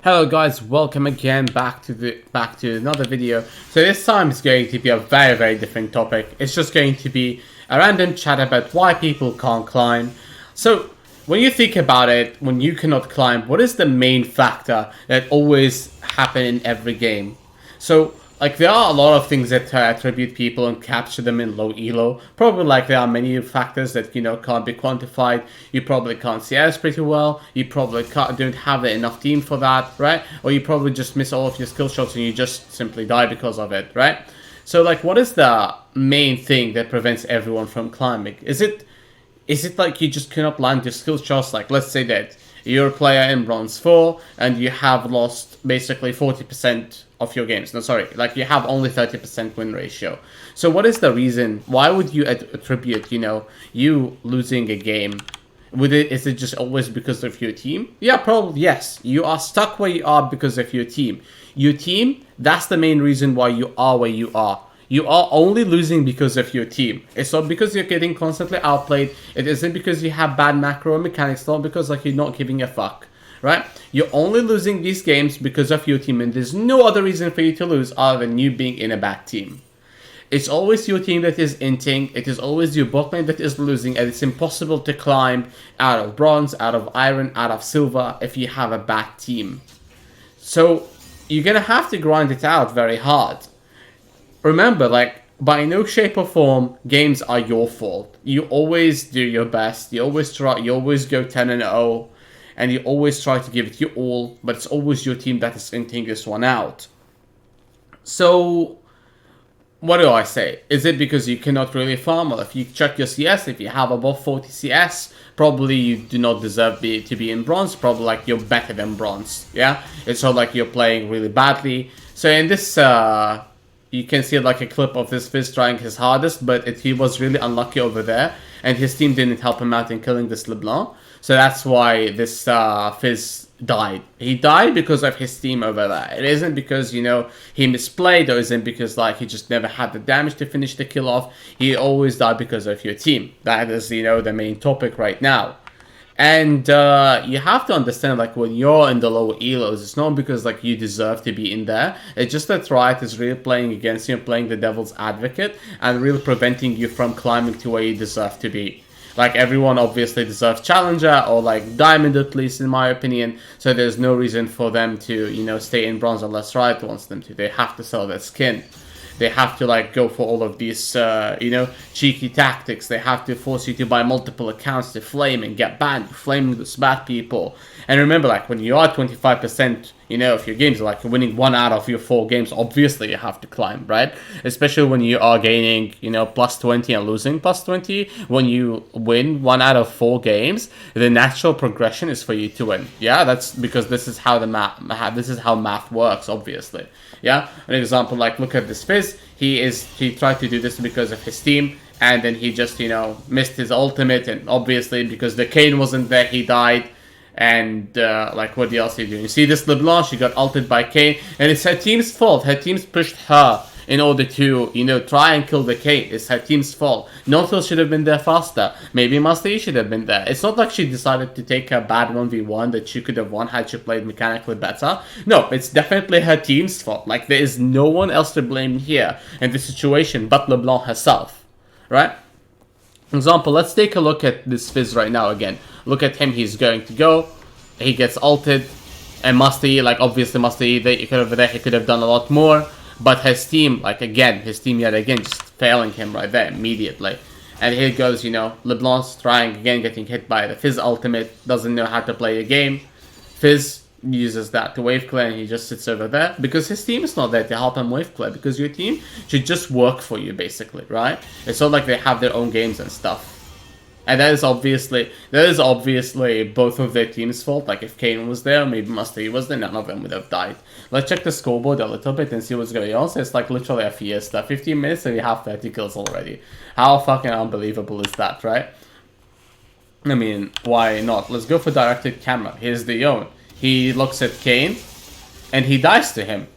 Hello guys, welcome again back to another video. So this time it's going to be a very different topic. It's just going to be a random chat about why people can't climb. So when you think about it, when you cannot climb, what is the main factor that always happen in every game? So like there are a lot of things that attribute people and capture them in low elo. Probably like there are many factors that can't be quantified. You probably can't CS pretty well. You probably don't have enough team for that, right? Or you probably just miss all of your skill shots and you just simply die because of it, right? So like what is the main thing that prevents everyone from climbing? Is it like you just cannot land your skill shots? Like let's say that you're a player in Bronze 4 and you have lost basically 40% of your games. No, sorry, like you have only 30% win ratio. So what is the reason? Why would you attribute, you losing a game? Is it just always because of your team? Yeah, probably yes. You are stuck where you are because of your team. Your team, that's the main reason why you are where you are. You are only losing because of your team. It's not because you're getting constantly outplayed. It isn't because you have bad macro mechanics. It's not because like you're not giving a fuck, right? You're only losing these games because of your team, and there's no other reason for you to lose other than you being in a bad team. It's always your team that is inting. It is always your bot lane that is losing, and it's impossible to climb out of bronze, out of iron, out of silver if you have a bad team. So you're gonna have to grind it out very hard. Remember, like, by no shape or form, games are your fault. You always do your best. You always try. You always go 10-0, and you always try to give it your all. But it's always your team that is inting this one out. So, what do I say? Is it because you cannot really farm? Well, if you check your CS, if you have above 40 CS, probably you do not deserve to be in bronze. Probably like you're better than bronze. Yeah, it's not like you're playing really badly. So in this. You can see like a clip of this Fizz trying his hardest, but he was really unlucky over there, and his team didn't help him out in killing this LeBlanc. So that's why this Fizz died. He died because of his team over there. It isn't because, he misplayed, or isn't because like he just never had the damage to finish the kill off. He always died because of your team. That is, the main topic right now. And you have to understand, like, when you're in the lower elos, it's not because, like, you deserve to be in there. It's just that Riot is really playing against you, playing the devil's advocate, and really preventing you from climbing to where you deserve to be. Like, everyone obviously deserves Challenger, or, like, Diamond at least, in my opinion. So there's no reason for them to, stay in Bronze unless Riot wants them to. They have to sell their skin. They have to like go for all of these, cheeky tactics. They have to force you to buy multiple accounts to flame and get banned. Flaming those bad people. And remember, like when you are 25%, of your games, like winning 1 out of your 4 games, obviously you have to climb, right? Especially when you are gaining, plus 20 and losing plus 20. When you win 1 out of 4 games, the natural progression is for you to win. Yeah, that's because this is how math works, obviously. Yeah, an example, like look at this Fizz. He tried to do this because of his team, and then he just missed his ultimate, and obviously because the Kayle wasn't there, he died. And like what else he doing? You see this LeBlanc, she got ulted by Kayle, and it's her team's fault. Her team's pushed her in order to try and kill the Kayle. It's her team's fault. Nautil should have been there faster. Maybe Master Yi should have been there. It's not like she decided to take a bad 1v1 that she could have won had she played mechanically better. No, it's definitely her team's fault. Like there is no one else to blame here in this situation but LeBlanc herself, right? For example, let's take a look at this Fizz right now again. Look at him, he's going to go. He gets ulted. And Master Yi, like obviously Master Yi, he could have done a lot more. But his team, like again, yet again, just failing him right there immediately. And here goes, LeBlanc's trying again, getting hit by the Fizz ultimate. Doesn't know how to play a game. Fizz uses that to wave clear, and he just sits over there because his team is not there to help him wave clear, because your team should just work for you basically, right? It's not like they have their own games and stuff. And that is obviously both of their team's fault. Like if Kayle was there, maybe Master Yi was there, none of them would have died. Let's check the scoreboard a little bit and see what's going on. So it's like literally a fiesta. 15 minutes and we have 30 kills already. How fucking unbelievable is that, right? I mean, why not? Let's go for directed camera. Here's the Yon. He looks at Kayle and he dies to him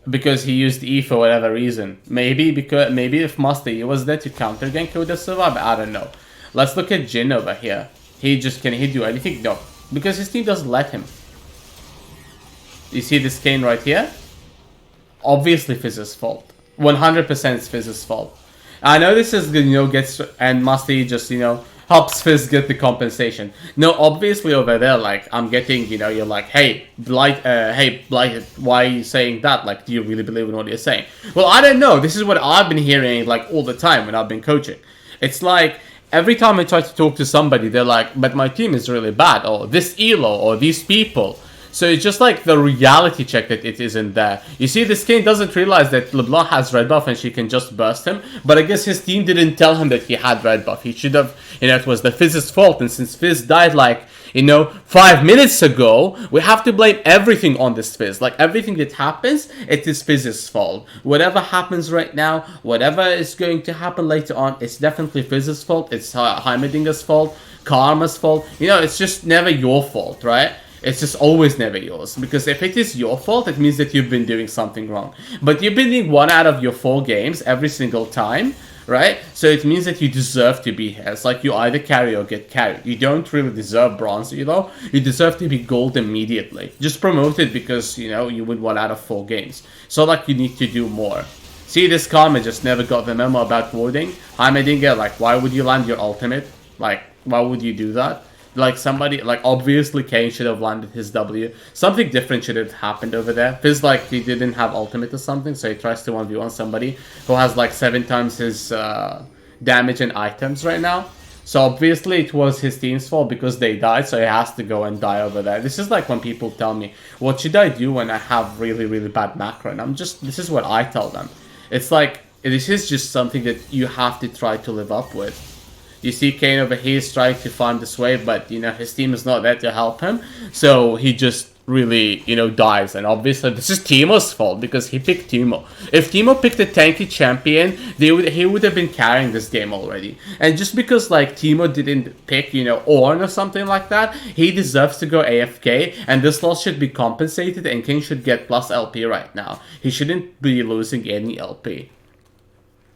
because he used E for whatever reason. Maybe if Master Yi was there to counter gank, he would have survived. I don't know. Let's look at Jhin over here. Can he do anything? No, because his team doesn't let him. You see this Kayle right here? Obviously Fizz's fault. 100% it's Fizz's fault. I know this is, gets, and Musty just, helps Fizz get the compensation. No, obviously over there, like, I'm getting, you're like, hey, Blight, why are you saying that? Like, do you really believe in what you're saying? Well, I don't know. This is what I've been hearing, like, all the time when I've been coaching. It's like, every time I try to talk to somebody, they're like, but my team is really bad, or this elo, or these people. So it's just like the reality check that it isn't there. You see, this Kayle doesn't realize that LeBlanc has red buff and she can just burst him. But I guess his team didn't tell him that he had red buff. He should have, it was the Fizz's fault. And since Fizz died like, 5 minutes ago, we have to blame everything on this Fizz. Like everything that happens, it is Fizz's fault. Whatever happens right now, whatever is going to happen later on, it's definitely Fizz's fault. It's Heimerdinger's fault, Karma's fault. It's just never your fault, right? It's just always never yours. Because if it is your fault, it means that you've been doing something wrong. But you've been doing 1 out of your 4 games every single time, right? So it means that you deserve to be here. It's like you either carry or get carried. You don't really deserve bronze, You deserve to be gold immediately. Just promote it because, you win 1 out of 4 games. So, like, you need to do more. See, this Karma just never got the memo about warding. Heimerdinger, like, why would you land your ultimate? Like, why would you do that? Like somebody, like obviously Kayle should have landed his W. Something different should have happened over there. Feels like he didn't have ultimate or something, so he tries to 1v1 somebody who has like 7 times his damage and items right now. So obviously it was his team's fault because they died, so he has to go and die over there. This is like when people tell me, what should I do when I have really, really bad macro? And this is what I tell them. It's like, this is just something that you have to try to live up with. You see Kayle over here is trying to farm this wave, but, his team is not there to help him. So he just really, dies. And obviously this is Teemo's fault because he picked Teemo. If Teemo picked a tanky champion, he would have been carrying this game already. And just because, like, Teemo didn't pick, Ornn or something like that, he deserves to go AFK. And this loss should be compensated and King should get plus LP right now. He shouldn't be losing any LP.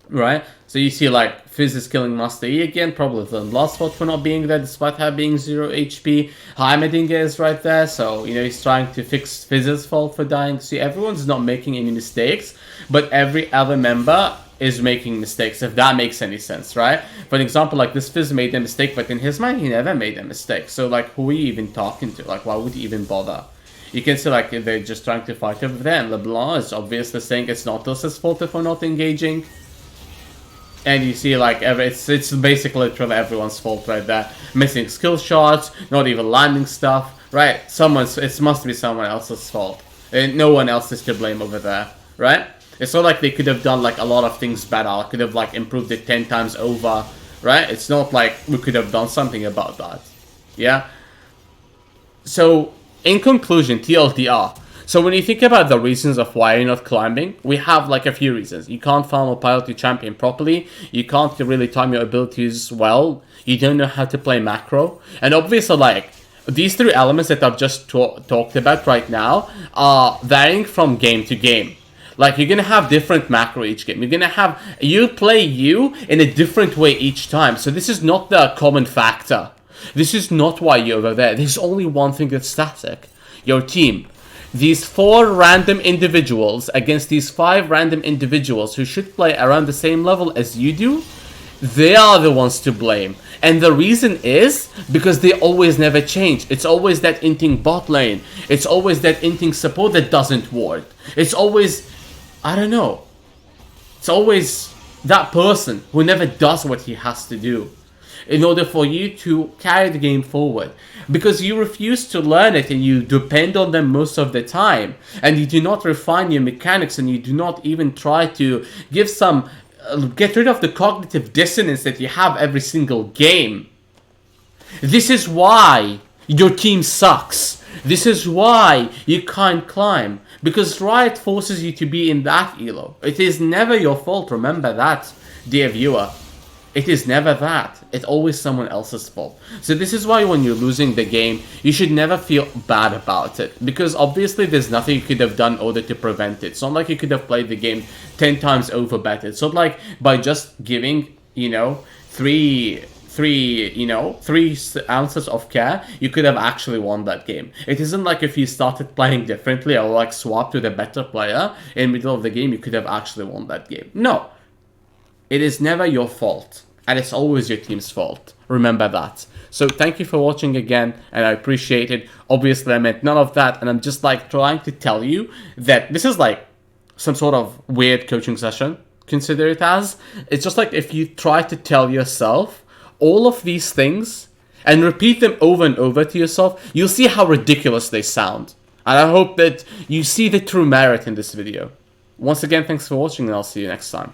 Right? So you see like Fizz is killing Master E again, probably the last fault for not being there despite having 0 HP. Heimerdinger is right there, so he's trying to fix Fizz's fault for dying. See, everyone's not making any mistakes, but every other member is making mistakes, if that makes any sense, right? For example, like this Fizz made a mistake, but in his mind he never made a mistake. So like who are you even talking to? Like why would he even bother? You can see like they're just trying to fight over there, and LeBlanc is obviously saying it's not his fault for not engaging. And you see, like, it's basically literally everyone's fault right there. Missing skill shots, not even landing stuff, right? It must be someone else's fault. And no one else is to blame over there, right? It's not like they could have done, like, a lot of things better. Could have, like, improved it 10 times over, right? It's not like we could have done something about that, yeah? So, in conclusion, TLDR. So when you think about the reasons of why you're not climbing, we have like a few reasons. You can't farm or pilot your champion properly. You can't really time your abilities well. You don't know how to play macro. And obviously like these 3 elements that I've just talked about right now are varying from game to game. Like you're going to have different macro each game. You're going to have, you play you in a different way each time. So this is not the common factor. This is not why you're over there. There's only one thing that's static. Your team. These 4 random individuals against these 5 random individuals who should play around the same level as you do, they are the ones to blame. And the reason is because they always never change. It's always that inting bot lane. It's always that inting support that doesn't ward. It's always, I don't know. It's always that person who never does what he has to do in order for you to carry the game forward. Because you refuse to learn it and you depend on them most of the time. And you do not refine your mechanics and you do not even try to give some... get rid of the cognitive dissonance that you have every single game. This is why your team sucks. This is why you can't climb. Because Riot forces you to be in that elo. It is never your fault, remember that, dear viewer. It is never that. It's always someone else's fault. So this is why when you're losing the game, you should never feel bad about it. Because obviously there's nothing you could have done in order to prevent it. It's not like you could have played the game 10 times over better. It's not like by just giving, 3 3 ounces of care, you could have actually won that game. It isn't like if you started playing differently or like swapped with a better player in the middle of the game, you could have actually won that game. No. It is never your fault. And it's always your team's fault. Remember that. So thank you for watching again, and I appreciate it. Obviously, I meant none of that, and I'm just like trying to tell you that this is like some sort of weird coaching session. Consider it as. It's just like if you try to tell yourself all of these things and repeat them over and over to yourself, you'll see how ridiculous they sound. And I hope that you see the true merit in this video. Once again, thanks for watching, and I'll see you next time.